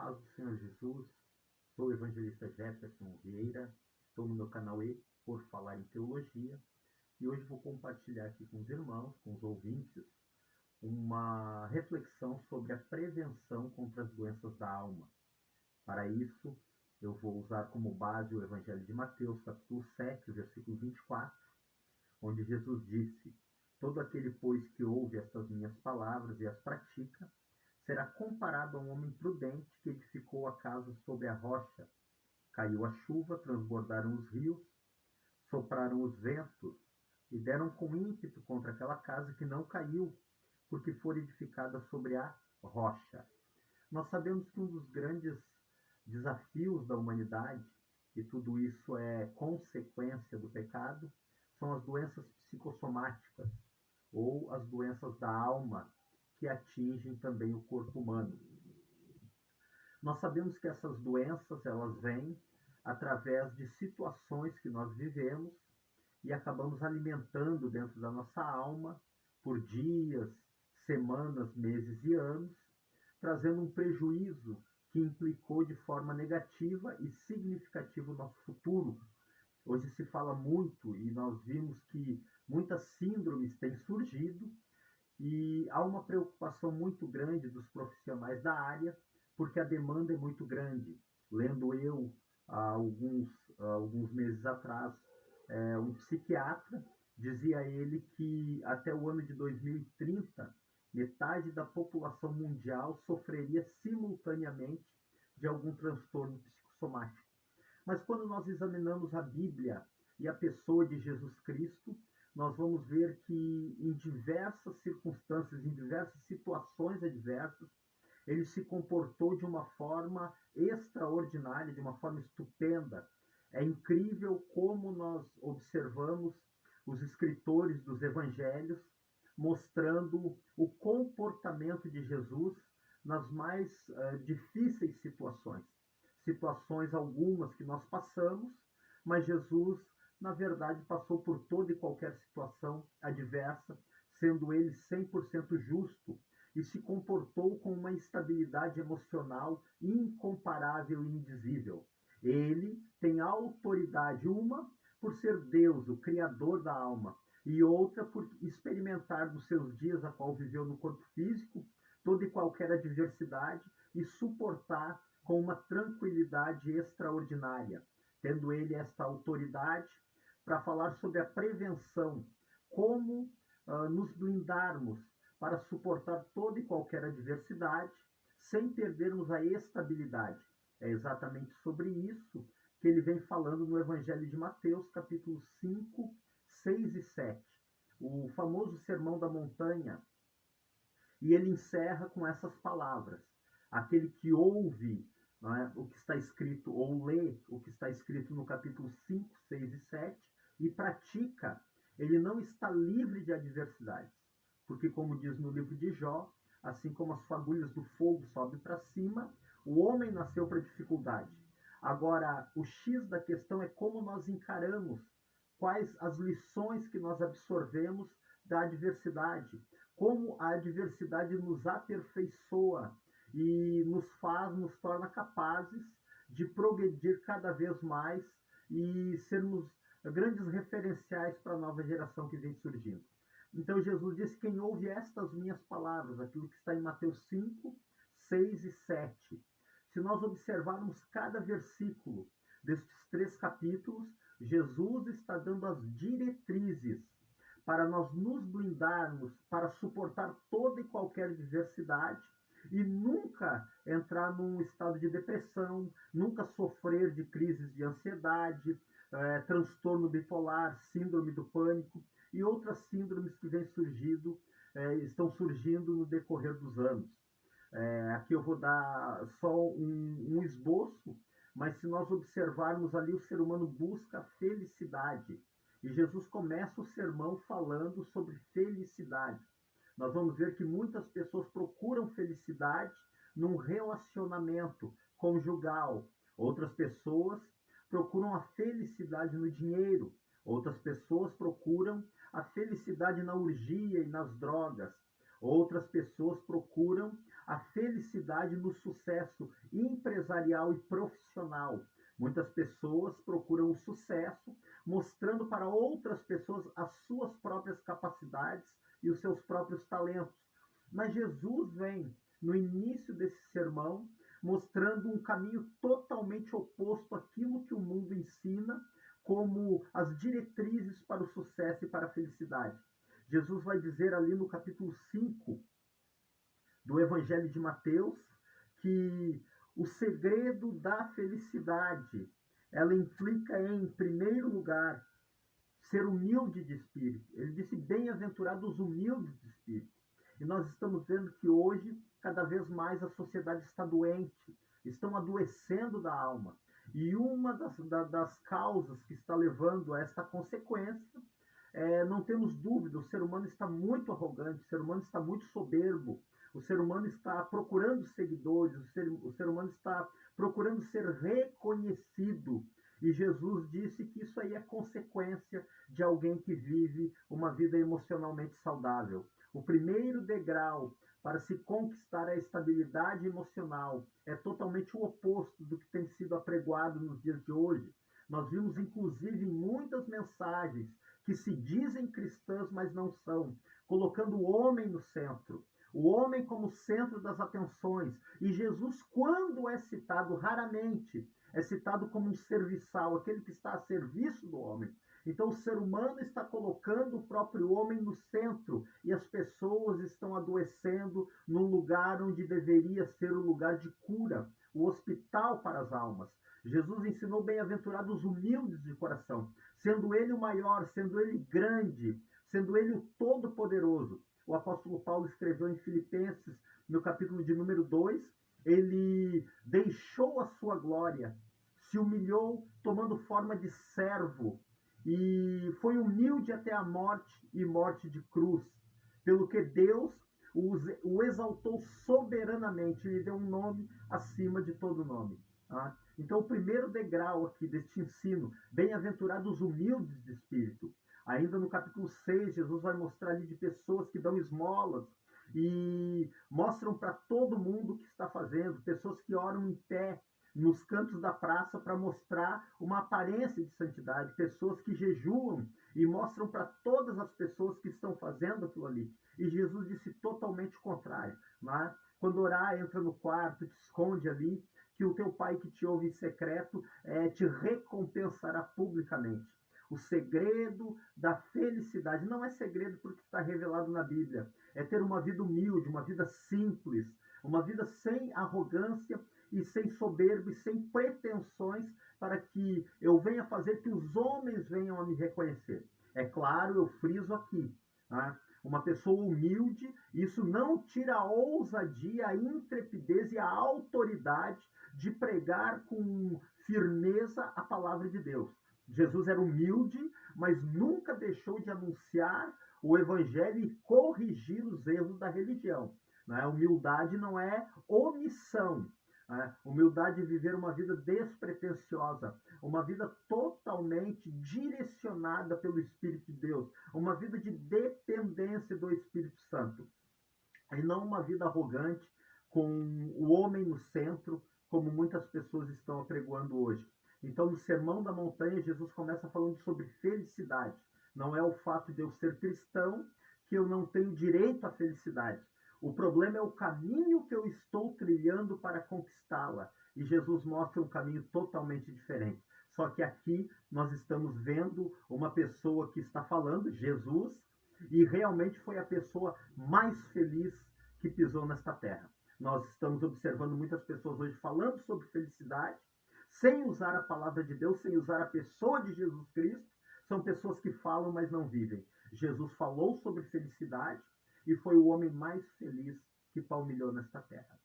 paz do Senhor Jesus, sou o evangelista Jefferson Vieira, estou no meu canal Por Falar em Teologia e hoje vou compartilhar aqui com os irmãos, com os ouvintes, uma reflexão sobre a prevenção contra as doenças da alma. Para isso, eu vou usar como base o Evangelho de Mateus, capítulo 7, versículo 24, onde Jesus disse: todo aquele, pois, que ouve estas minhas palavras e as pratica, será comparado a um homem prudente que edificou a casa sobre a rocha. Caiu a chuva, transbordaram os rios, sopraram os ventos e deram com ímpeto contra aquela casa que não caiu, porque foi edificada sobre a rocha. Nós sabemos que um dos grandes desafios da humanidade, e tudo isso é consequência do pecado, são as doenças psicossomáticas, ou as doenças da alma, que atingem também o corpo humano. Nós sabemos que essas doenças, elas vêm através de situações que nós vivemos e acabamos alimentando dentro da nossa alma por dias, semanas, meses e anos, trazendo um prejuízo que implicou de forma negativa e significativa o nosso futuro. Hoje se fala muito e nós vimos que muitas síndromes têm surgido e há uma preocupação muito grande dos profissionais da área, porque a demanda é muito grande. Lendo eu, há alguns meses atrás, um psiquiatra, dizia ele que até o ano de 2030, metade da população mundial sofreria simultaneamente de algum transtorno psicossomático. Mas quando nós examinamos a Bíblia e a pessoa de Jesus Cristo, nós vamos ver que em diversas circunstâncias, em diversas situações adversas, ele se comportou de uma forma extraordinária, de uma forma estupenda. É incrível como nós observamos os escritores dos evangelhos mostrando o comportamento de Jesus nas mais difíceis situações. Situações algumas que nós passamos, mas Jesus, na verdade, passou por toda e qualquer situação adversa, sendo ele 100% justo, e se comportou com uma estabilidade emocional incomparável e indizível. Ele tem autoridade, uma por ser Deus, o Criador da alma, e outra por experimentar nos seus dias, a qual viveu no corpo físico, toda e qualquer adversidade e suportar com uma tranquilidade extraordinária, tendo ele esta autoridade para falar sobre a prevenção, como nos blindarmos para suportar toda e qualquer adversidade sem perdermos a estabilidade. É exatamente sobre isso que ele vem falando no Evangelho de Mateus, capítulo 5, 6 e 7, o famoso Sermão da Montanha. E ele encerra com essas palavras: aquele que ouve o que está escrito, ou lê o que está escrito no capítulo 5, 6 e 7, e pratica, ele não está livre de adversidades. Porque, como diz no livro de Jó, assim como as fagulhas do fogo sobem para cima, o homem nasceu para dificuldade. Agora, o X da questão é como nós encaramos, quais as lições que nós absorvemos da adversidade, como a adversidade nos aperfeiçoa e nos torna capazes de progredir cada vez mais e sermos grandes referenciais para a nova geração que vem surgindo. Então Jesus disse: quem ouve estas minhas palavras, aquilo que está em Mateus 5, 6 e 7. Se nós observarmos cada versículo destes 3 capítulos, Jesus está dando as diretrizes para nós nos blindarmos, para suportar toda e qualquer adversidade e nunca entrar num estado de depressão, nunca sofrer de crises de ansiedade, transtorno bipolar, síndrome do pânico e outras síndromes que estão surgindo no decorrer dos anos. Aqui eu vou dar só um esboço, mas se nós observarmos ali, o ser humano busca felicidade. E Jesus começa o sermão falando sobre felicidade. Nós vamos ver que muitas pessoas procuram felicidade num relacionamento conjugal. Outras pessoas procuram a felicidade no dinheiro. Outras pessoas procuram a felicidade na orgia e nas drogas. Outras pessoas procuram a felicidade no sucesso empresarial e profissional. Muitas pessoas procuram o sucesso mostrando para outras pessoas as suas próprias capacidades e os seus próprios talentos. Mas Jesus vem no início desse sermão mostrando um caminho totalmente oposto àquilo que o mundo ensina como as diretrizes para o sucesso e para a felicidade. Jesus vai dizer ali no capítulo 5 do Evangelho de Mateus que o segredo da felicidade, ela implica em primeiro lugar, ser humilde de espírito. Ele disse, bem-aventurados os humildes de espírito. E nós estamos vendo que hoje, cada vez mais, a sociedade está doente, estão adoecendo da alma. E uma das causas que está levando a esta consequência, não temos dúvida, o ser humano está muito arrogante, o ser humano está muito soberbo, o ser humano está procurando seguidores, o ser humano está procurando ser reconhecido. E Jesus disse que isso aí é consequência de alguém que vive uma vida emocionalmente saudável. O primeiro degrau para se conquistar a estabilidade emocional é totalmente o oposto do que tem sido apregoado nos dias de hoje. Nós vimos, inclusive, muitas mensagens que se dizem cristãs, mas não são, colocando o homem no centro, o homem como centro das atenções. E Jesus, quando é citado, raramente é citado como um serviçal, aquele que está a serviço do homem. Então o ser humano está colocando o próprio homem no centro e as pessoas estão adoecendo num lugar onde deveria ser o lugar de cura, o hospital para as almas. Jesus ensinou bem-aventurados os humildes de coração, sendo ele o maior, sendo ele grande, sendo ele o todo-poderoso. O apóstolo Paulo escreveu em Filipenses, no capítulo de número 2, ele deixou a sua glória, se humilhou tomando forma de servo e foi humilde até a morte e morte de cruz, pelo que Deus o exaltou soberanamente, lhe deu um nome acima de todo nome. Tá? Então, o primeiro degrau aqui deste ensino, bem-aventurados os humildes de espírito. Ainda no capítulo 6, Jesus vai mostrar ali de pessoas que dão esmolas e mostram para todo mundo o que está fazendo, pessoas que oram em pé nos cantos da praça para mostrar uma aparência de santidade, pessoas que jejuam e mostram para todas as pessoas que estão fazendo aquilo ali. E Jesus disse totalmente o contrário. Né? Quando orar, entra no quarto, te esconde ali, que o teu pai que te ouve em secreto te recompensará publicamente. O segredo da felicidade não é segredo porque está revelado na Bíblia. É ter uma vida humilde, uma vida simples, uma vida sem arrogância e sem soberba e sem pretensões para que eu venha fazer que os homens venham a me reconhecer. É claro, eu friso aqui, né? Uma pessoa humilde, isso não tira a ousadia, a intrepidez e a autoridade de pregar com firmeza a palavra de Deus. Jesus era humilde, mas nunca deixou de anunciar o evangelho e corrigir os erros da religião. Né? Humildade não é omissão. Humildade é viver uma vida despretensiosa, uma vida totalmente direcionada pelo Espírito de Deus, uma vida de dependência do Espírito Santo, e não uma vida arrogante com o homem no centro, como muitas pessoas estão apregoando hoje. Então, no Sermão da Montanha, Jesus começa falando sobre felicidade. Não é o fato de eu ser cristão que eu não tenho direito à felicidade. O problema é o caminho que eu estou trilhando para conquistá-la. E Jesus mostra um caminho totalmente diferente. Só que aqui nós estamos vendo uma pessoa que está falando, Jesus, e realmente foi a pessoa mais feliz que pisou nesta terra. Nós estamos observando muitas pessoas hoje falando sobre felicidade, sem usar a palavra de Deus, sem usar a pessoa de Jesus Cristo. São pessoas que falam, mas não vivem. Jesus falou sobre felicidade, e foi o homem mais feliz que palmilhou nesta terra.